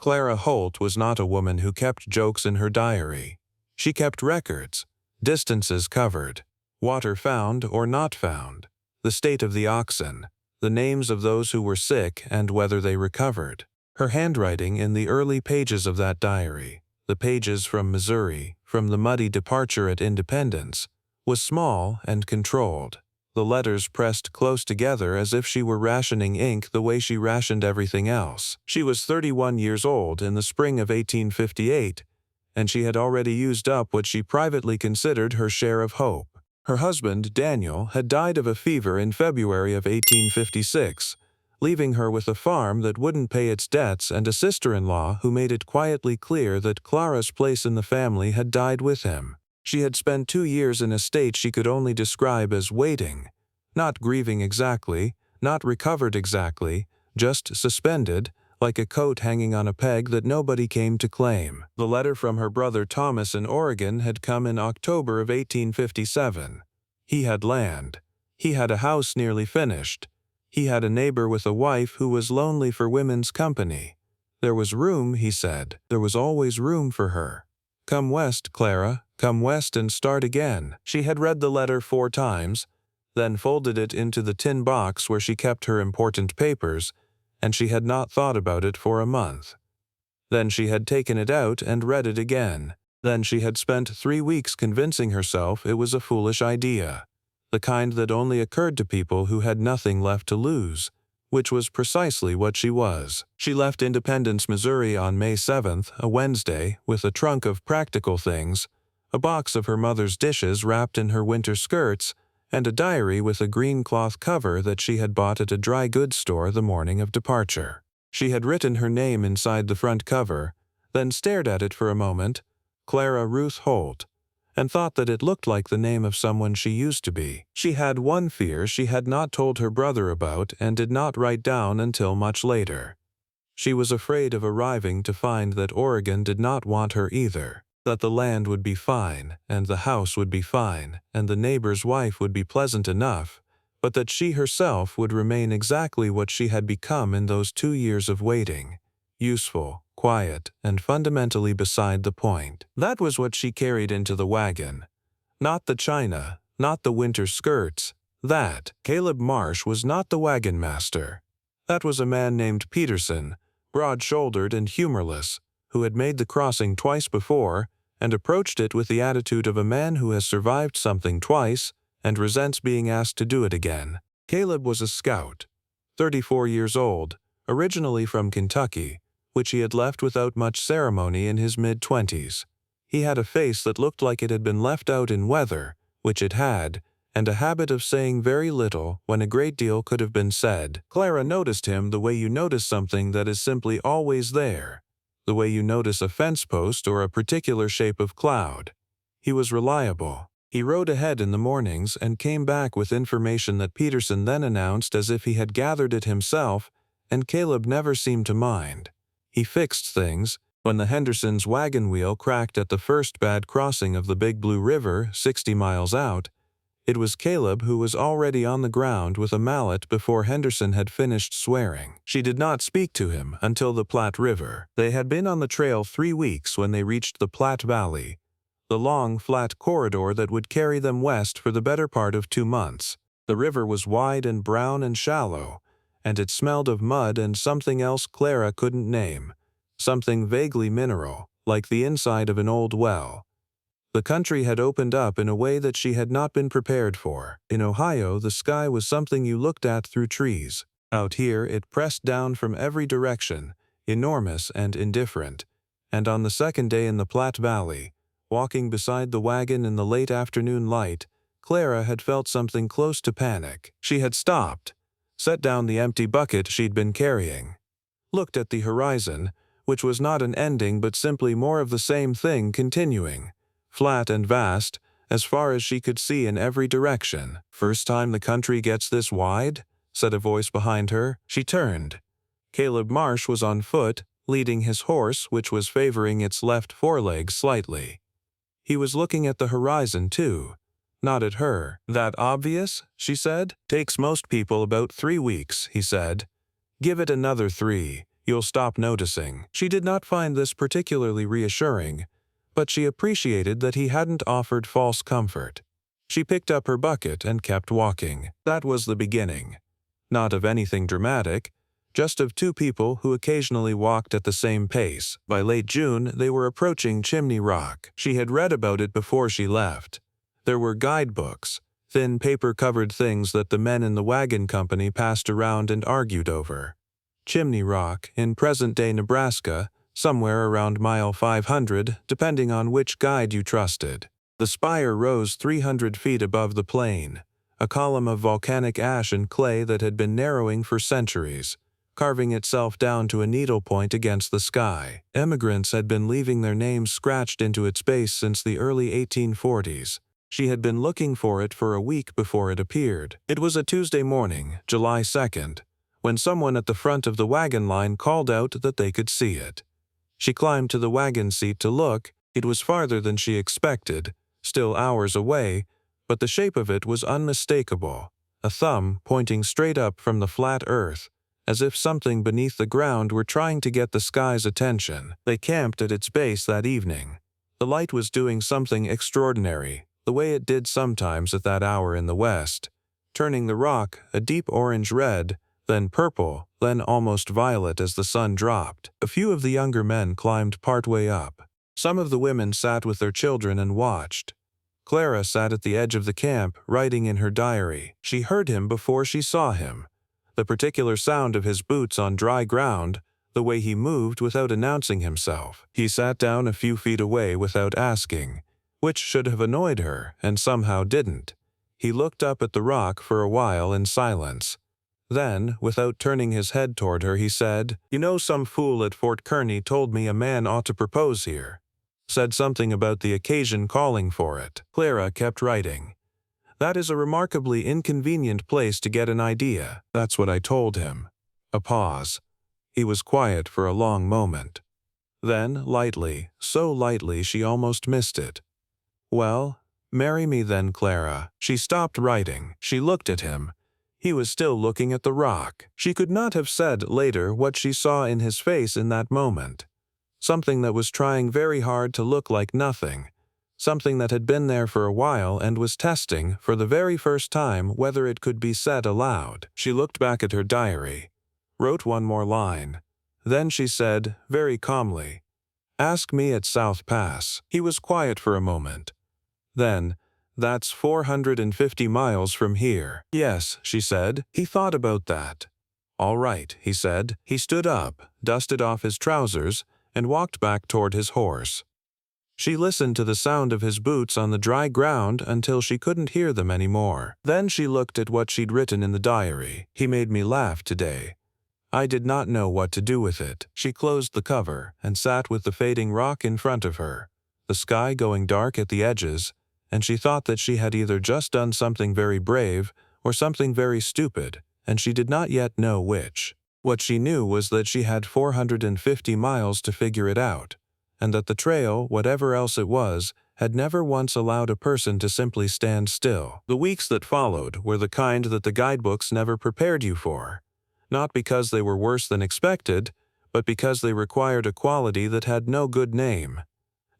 Clara Holt was not a woman who kept jokes in her diary. She kept records, distances covered, water found or not found, the state of the oxen, the names of those who were sick and whether they recovered. Her handwriting in the early pages of that diary, the pages from Missouri, from the muddy departure at Independence, was small and controlled. The letters pressed close together as if she were rationing ink the way she rationed everything else. She was 31 years old in the spring of 1858, and she had already used up what she privately considered her share of hope. Her husband, Daniel, had died of a fever in February of 1856, leaving her with a farm that wouldn't pay its debts and a sister-in-law who made it quietly clear that Clara's place in the family had died with him. She had spent 2 years in a state she could only describe as waiting, not grieving exactly, not recovered exactly, just suspended, like a coat hanging on a peg that nobody came to claim. The letter from her brother Thomas in Oregon had come in October of 1857. He had land. He had a house nearly finished. He had a neighbor with a wife who was lonely for women's company. There was room, he said. There was always room for her. Come west, Clara. Come west and start again. She had read the letter 4 times, then folded it into the tin box where she kept her important papers, and she had not thought about it for a month. Then she had taken it out and read it again. Then she had spent 3 weeks convincing herself it was a foolish idea, the kind that only occurred to people who had nothing left to lose, which was precisely what she was. She left Independence, Missouri on May 7th, a Wednesday, with a trunk of practical things, a box of her mother's dishes wrapped in her winter skirts, and a diary with a green cloth cover that she had bought at a dry goods store the morning of departure. She had written her name inside the front cover, then stared at it for a moment, Clara Ruth Holt, and thought that it looked like the name of someone she used to be. She had one fear she had not told her brother about and did not write down until much later. She was afraid of arriving to find that Oregon did not want her either, that the land would be fine, and the house would be fine, and the neighbor's wife would be pleasant enough, but that she herself would remain exactly what she had become in those 2 years of waiting, useful, quiet, and fundamentally beside the point. That was what she carried into the wagon. Not the china, not the winter skirts. That. Caleb Marsh was not the wagon master. That was a man named Peterson, broad-shouldered and humorless, who had made the crossing twice before and approached it with the attitude of a man who has survived something twice and resents being asked to do it again. Caleb was a scout, 34 years old, originally from Kentucky, which he had left without much ceremony in his mid-20s. He had a face that looked like it had been left out in weather, which it had, and a habit of saying very little when a great deal could have been said. Clara noticed him the way you notice something that is simply always there, the way you notice a fence post or a particular shape of cloud. He was reliable. He rode ahead in the mornings and came back with information that Peterson then announced as if he had gathered it himself, and Caleb never seemed to mind. He fixed things. When the Hendersons' wagon wheel cracked at the first bad crossing of the Big Blue River, 60 miles out, it was Caleb who was already on the ground with a mallet before Henderson had finished swearing. She did not speak to him until the Platte River. They had been on the trail 3 weeks when they reached the Platte Valley, the long, flat corridor that would carry them west for the better part of 2 months. The river was wide and brown and shallow, and it smelled of mud and something else Clara couldn't name, something vaguely mineral, like the inside of an old well. The country had opened up in a way that she had not been prepared for. In Ohio, the sky was something you looked at through trees. Out here, it pressed down from every direction, enormous and indifferent. And on the second day in the Platte Valley, walking beside the wagon in the late afternoon light, Clara had felt something close to panic. She had stopped, set down the empty bucket she'd been carrying, looked at the horizon, which was not an ending but simply more of the same thing continuing, flat and vast, as far as she could see in every direction. "First time the country gets this wide?" said a voice behind her. She turned. Caleb Marsh was on foot, leading his horse, which was favoring its left foreleg slightly. He was looking at the horizon, too, not at her. "That obvious?" she said. "Takes most people about 3 weeks," he said. "Give it another 3. You'll stop noticing. She did not find this particularly reassuring, but she appreciated that he hadn't offered false comfort. She picked up her bucket and kept walking. That was the beginning. Not of anything dramatic, just of two people who occasionally walked at the same pace. By late June, they were approaching Chimney Rock. She had read about it before she left. There were guidebooks, thin paper-covered things that the men in the wagon company passed around and argued over. Chimney Rock, in present-day Nebraska, somewhere around mile 500, depending on which guide you trusted. The spire rose 300 feet above the plain, a column of volcanic ash and clay that had been narrowing for centuries, carving itself down to a needlepoint against the sky. Emigrants had been leaving their names scratched into its base since the early 1840s. She had been looking for it for a week before it appeared. It was a Tuesday morning, July 2nd, when someone at the front of the wagon line called out that they could see it. She climbed to the wagon seat to look. It was farther than she expected, still hours away, but the shape of it was unmistakable, a thumb pointing straight up from the flat earth, as if something beneath the ground were trying to get the sky's attention. They camped at its base that evening. The light was doing something extraordinary, the way it did sometimes at that hour in the west, turning the rock a deep orange red, then purple, then almost violet as the sun dropped. A few of the younger men climbed partway up. Some of the women sat with their children and watched. Clara sat at the edge of the camp, writing in her diary. She heard him before she saw him. The particular sound of his boots on dry ground, the way he moved without announcing himself. He sat down a few feet away without asking, which should have annoyed her, and somehow didn't. He looked up at the rock for a while in silence. Then, without turning his head toward her, he said, "You know, some fool at Fort Kearney told me a man ought to propose here. Said something about the occasion calling for it." Clara kept writing. "That is a remarkably inconvenient place to get an idea." "That's what I told him." A pause. He was quiet for a long moment. Then, lightly, so lightly she almost missed it. "Well, marry me then, Clara." She stopped writing. She looked at him. He was still looking at the rock. She could not have said later what she saw in his face in that moment. Something that was trying very hard to look like nothing. Something that had been there for a while and was testing, for the very first time, whether it could be said aloud. She looked back at her diary, wrote one more line. Then she said, very calmly, "Ask me at South Pass." He was quiet for a moment. Then, "That's 450 miles from here." "Yes," she said. He thought about that. "All right," he said. He stood up, dusted off his trousers, and walked back toward his horse. She listened to the sound of his boots on the dry ground until she couldn't hear them anymore. Then she looked at what she'd written in the diary. "He made me laugh today. I did not know what to do with it." She closed the cover and sat with the fading rock in front of her, the sky going dark at the edges, and she thought that she had either just done something very brave or something very stupid, and she did not yet know which. What she knew was that she had 450 miles to figure it out, and that the trail, whatever else it was, had never once allowed a person to simply stand still. The weeks that followed were the kind that the guidebooks never prepared you for, not because they were worse than expected, but because they required a quality that had no good name.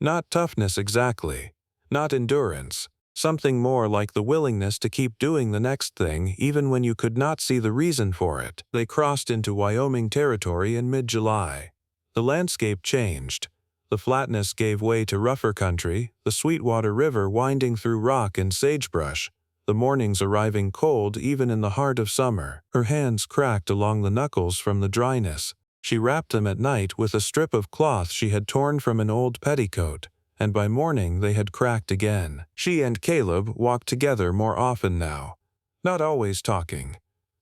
Not toughness exactly, not endurance, something more like the willingness to keep doing the next thing even when you could not see the reason for it. They crossed into Wyoming territory in mid-July. The landscape changed. The flatness gave way to rougher country, the Sweetwater River winding through rock and sagebrush, the mornings arriving cold even in the heart of summer. Her hands cracked along the knuckles from the dryness. She wrapped them at night with a strip of cloth she had torn from an old petticoat, and by morning they had cracked again. She and Caleb walked together more often now, not always talking,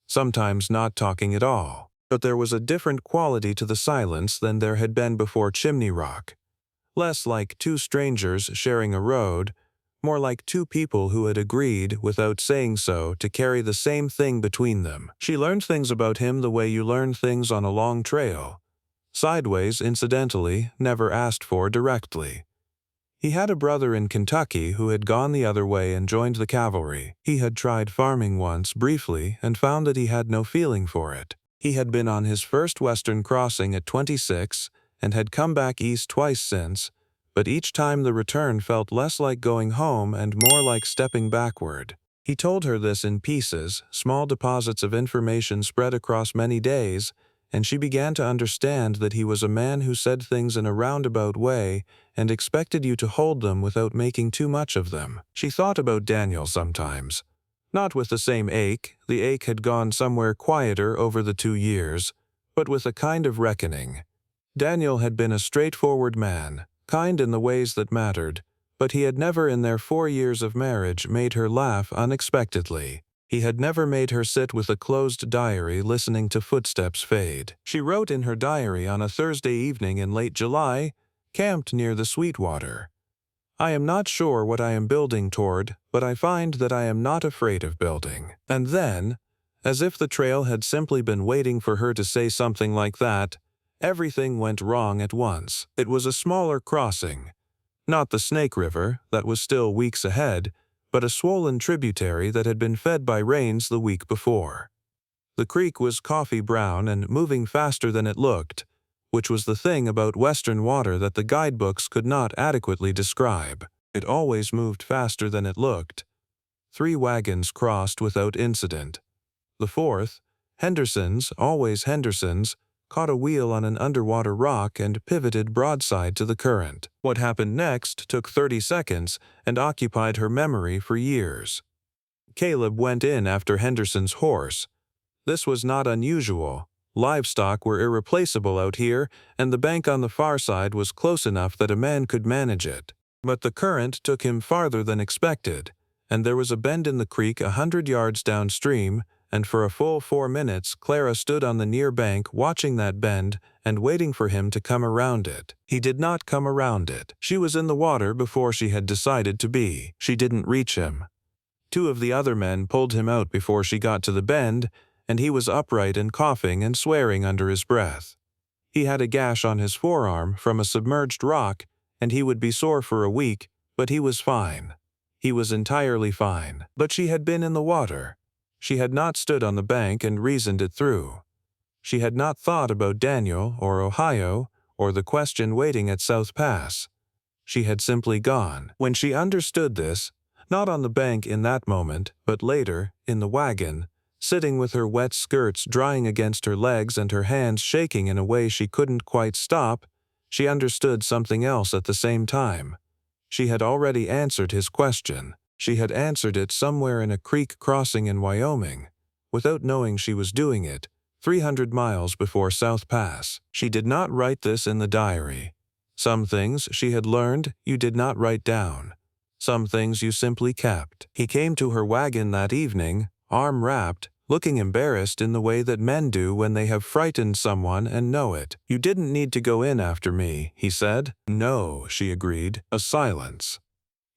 sometimes not talking at all. But there was a different quality to the silence than there had been before Chimney Rock. Less like two strangers sharing a road, more like two people who had agreed, without saying so, to carry the same thing between them. She learned things about him the way you learn things on a long trail. Sideways, incidentally, never asked for directly. He had a brother in Kentucky who had gone the other way and joined the cavalry. He had tried farming once, briefly, and found that he had no feeling for it. He had been on his first western crossing at 26 and had come back east twice since, but each time the return felt less like going home and more like stepping backward. He told her this in pieces, small deposits of information spread across many days, and she began to understand that he was a man who said things in a roundabout way and expected you to hold them without making too much of them. She thought about Daniel sometimes. Not with the same ache, the ache had gone somewhere quieter over the 2 years, but with a kind of reckoning. Daniel had been a straightforward man, kind in the ways that mattered, but he had never in their 4 years of marriage made her laugh unexpectedly. He had never made her sit with a closed diary listening to footsteps fade. She wrote in her diary on a Thursday evening in late July, camped near the Sweetwater. I am not sure what I am building toward, but I find that I am not afraid of building. And then, as if the trail had simply been waiting for her to say something like that, everything went wrong at once. It was a smaller crossing. Not the Snake River, that was still weeks ahead, but a swollen tributary that had been fed by rains the week before. The creek was coffee brown and moving faster than it looked, which was the thing about western water that the guidebooks could not adequately describe. It always moved faster than it looked. 3 wagons crossed without incident. The fourth, Henderson's, always Henderson's, caught a wheel on an underwater rock and pivoted broadside to the current. What happened next took 30 seconds and occupied her memory for years. Caleb went in after Henderson's horse. This was not unusual. Livestock were irreplaceable out here, and the bank on the far side was close enough that a man could manage it. But the current took him farther than expected, and there was a bend in the creek 100 yards downstream, and for a full 4 minutes Clara stood on the near bank watching that bend and waiting for him to come around it. He did not come around it. She was in the water before she had decided to be. She didn't reach him. 2 of the other men pulled him out before she got to the bend, and he was upright and coughing and swearing under his breath. He had a gash on his forearm from a submerged rock, and he would be sore for a week, but he was fine. He was entirely fine. But she had been in the water. She had not stood on the bank and reasoned it through. She had not thought about Daniel or Ohio or the question waiting at South Pass. She had simply gone. When she understood this, not on the bank in that moment, but later, in the wagon, sitting with her wet skirts drying against her legs and her hands shaking in a way she couldn't quite stop, she understood something else at the same time. She had already answered his question. She had answered it somewhere in a creek crossing in Wyoming, without knowing she was doing it, 300 miles before South Pass. She did not write this in the diary. Some things she had learned you did not write down. Some things you simply kept. He came to her wagon that evening, arm wrapped, looking embarrassed in the way that men do when they have frightened someone and know it. You didn't need to go in after me, he said. No, she agreed. A silence.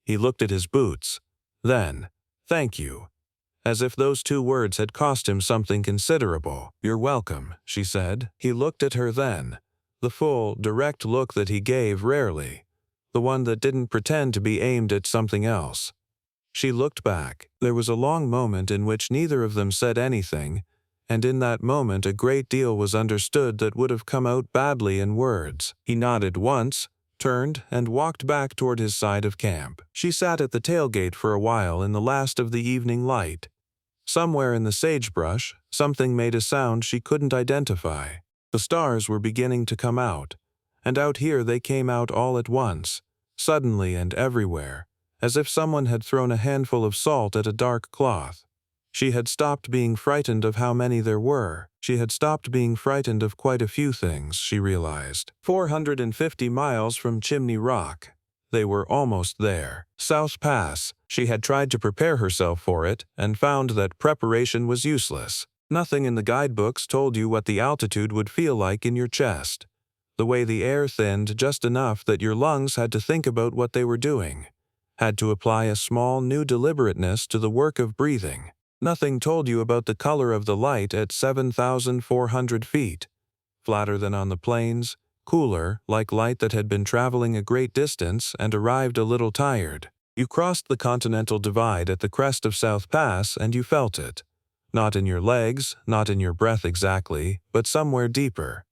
He looked at his boots. Then, thank you. As if those 2 words had cost him something considerable. You're welcome, she said. He looked at her then. The full, direct look that he gave rarely. The one that didn't pretend to be aimed at something else. She looked back. There was a long moment in which neither of them said anything, and in that moment a great deal was understood that would have come out badly in words. He nodded once, turned, and walked back toward his side of camp. She sat at the tailgate for a while in the last of the evening light. Somewhere in the sagebrush, something made a sound she couldn't identify. The stars were beginning to come out, and out here they came out all at once, suddenly and everywhere, as if someone had thrown a handful of salt at a dark cloth. She had stopped being frightened of how many there were. She had stopped being frightened of quite a few things, she realized. 450 miles from Chimney Rock. They were almost there. South Pass. She had tried to prepare herself for it and found that preparation was useless. Nothing in the guidebooks told you what the altitude would feel like in your chest. The way the air thinned just enough that your lungs had to think about what they were doing. Had to apply a small new deliberateness to the work of breathing. Nothing told you about the color of the light at 7,400 feet. Flatter than on the plains, cooler, like light that had been traveling a great distance and arrived a little tired. You crossed the Continental Divide at the crest of South Pass and you felt it. Not in your legs, not in your breath exactly, but somewhere deeper.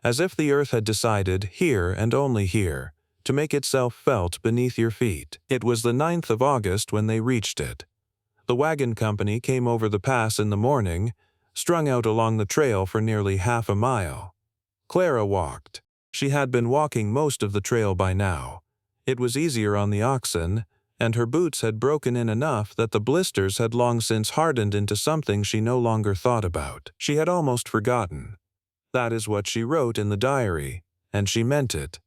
As if the earth had decided, here and only here, to make itself felt beneath your feet. It was the 9th of August when they reached it. The wagon company came over the pass in the morning, strung out along the trail for nearly half a mile. Clara walked. She had been walking most of the trail by now. It was easier on the oxen, and her boots had broken in enough that the blisters had long since hardened into something she no longer thought about. She had almost forgotten. That is what she wrote in the diary, and she meant it.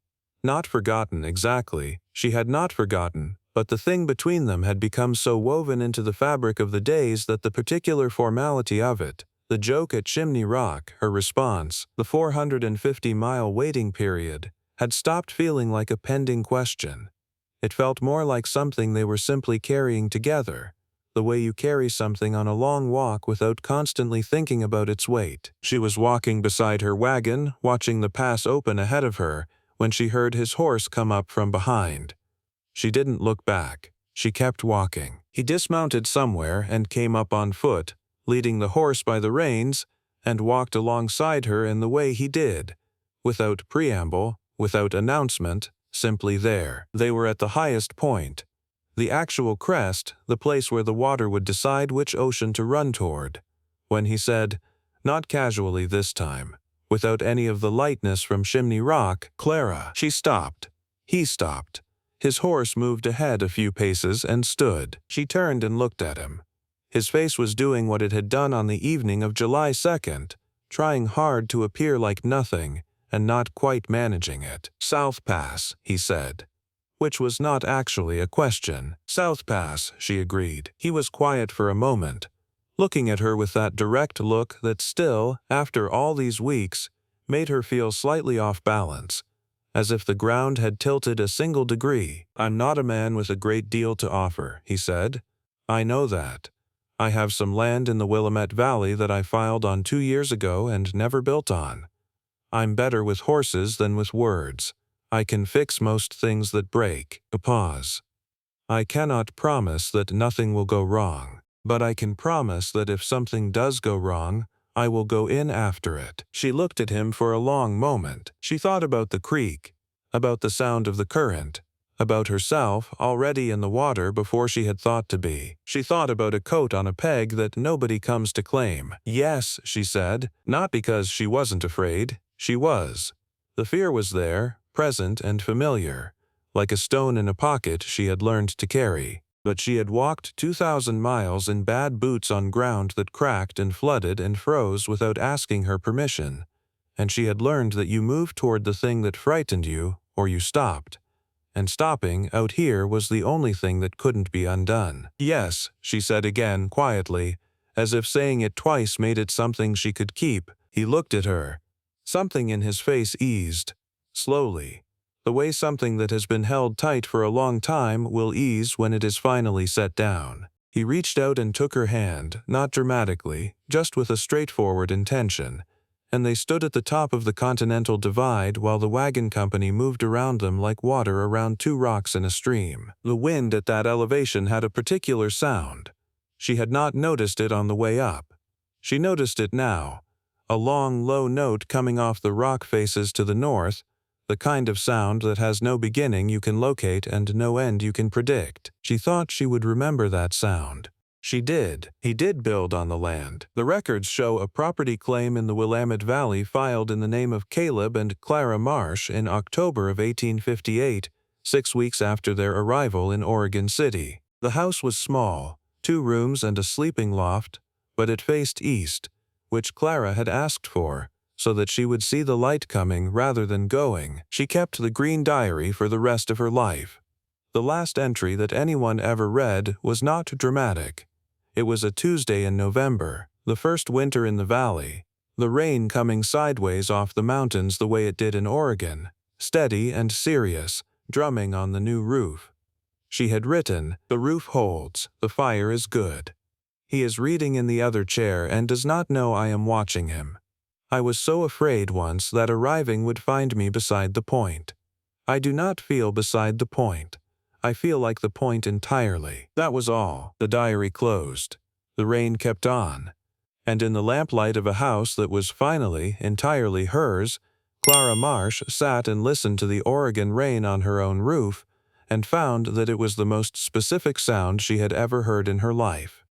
Not forgotten exactly, she had not forgotten, but the thing between them had become so woven into the fabric of the days that the particular formality of it, the joke at Chimney Rock, her response, the 450-mile waiting period, had stopped feeling like a pending question. It felt more like something they were simply carrying together, the way you carry something on a long walk without constantly thinking about its weight. She was walking beside her wagon, watching the pass open ahead of her, when she heard his horse come up from behind. She didn't look back. She kept walking. He dismounted somewhere and came up on foot, leading the horse by the reins, and walked alongside her in the way he did, without preamble, without announcement, simply there. They were at the highest point, the actual crest, the place where the water would decide which ocean to run toward, when he said, not casually this time, without any of the lightness from Chimney Rock, "Clara." She stopped. He stopped. His horse moved ahead a few paces and stood. She turned and looked at him. His face was doing what it had done on the evening of July 2nd, trying hard to appear like nothing and not quite managing it. "South Pass," he said, which was not actually a question. "South Pass," she agreed. He was quiet for a moment, looking at her with that direct look that still, after all these weeks, made her feel slightly off balance, as if the ground had tilted a single degree. "I'm not a man with a great deal to offer," he said. "I know that. I have some land in the Willamette Valley that I filed on 2 years ago and never built on. I'm better with horses than with words. I can fix most things that break." A pause. "I cannot promise that nothing will go wrong, but I can promise that if something does go wrong, I will go in after it." She looked at him for a long moment. She thought about the creek, about the sound of the current, about herself already in the water before she had thought to be. She thought about a coat on a peg that nobody comes to claim. "Yes," she said, not because she wasn't afraid. She was. The fear was there, present and familiar, like a stone in a pocket she had learned to carry. But she had walked 2,000 miles in bad boots on ground that cracked and flooded and froze without asking her permission, and she had learned that you moved toward the thing that frightened you, or you stopped. And stopping, out here, was the only thing that couldn't be undone. "Yes," she said again, quietly, as if saying it twice made it something she could keep. He looked at her. Something in his face eased, slowly, the way something that has been held tight for a long time will ease when it is finally set down. He reached out and took her hand, not dramatically, just with a straightforward intention, and they stood at the top of the Continental Divide while the wagon company moved around them like water around 2 rocks in a stream. The wind at that elevation had a particular sound. She had not noticed it on the way up. She noticed it now, a long, low note coming off the rock faces to the north, the kind of sound that has no beginning you can locate and no end you can predict. She thought she would remember that sound. She did. He did build on the land. The records show a property claim in the Willamette Valley filed in the name of Caleb and Clara Marsh in October of 1858, 6 weeks after their arrival in Oregon City. The house was small, 2 rooms and a sleeping loft, but it faced east, which Clara had asked for, so that she would see the light coming rather than going. She kept the green diary for the rest of her life. The last entry that anyone ever read was not dramatic. It was a Tuesday in November, the first winter in the valley, the rain coming sideways off the mountains the way it did in Oregon, steady and serious, drumming on the new roof. She had written, "The roof holds, the fire is good. He is reading in the other chair and does not know I am watching him. I was so afraid once that arriving would find me beside the point. I do not feel beside the point. I feel like the point entirely." That was all. The diary closed. The rain kept on. And in the lamplight of a house that was finally entirely hers, Clara Marsh sat and listened to the Oregon rain on her own roof and found that it was the most specific sound she had ever heard in her life.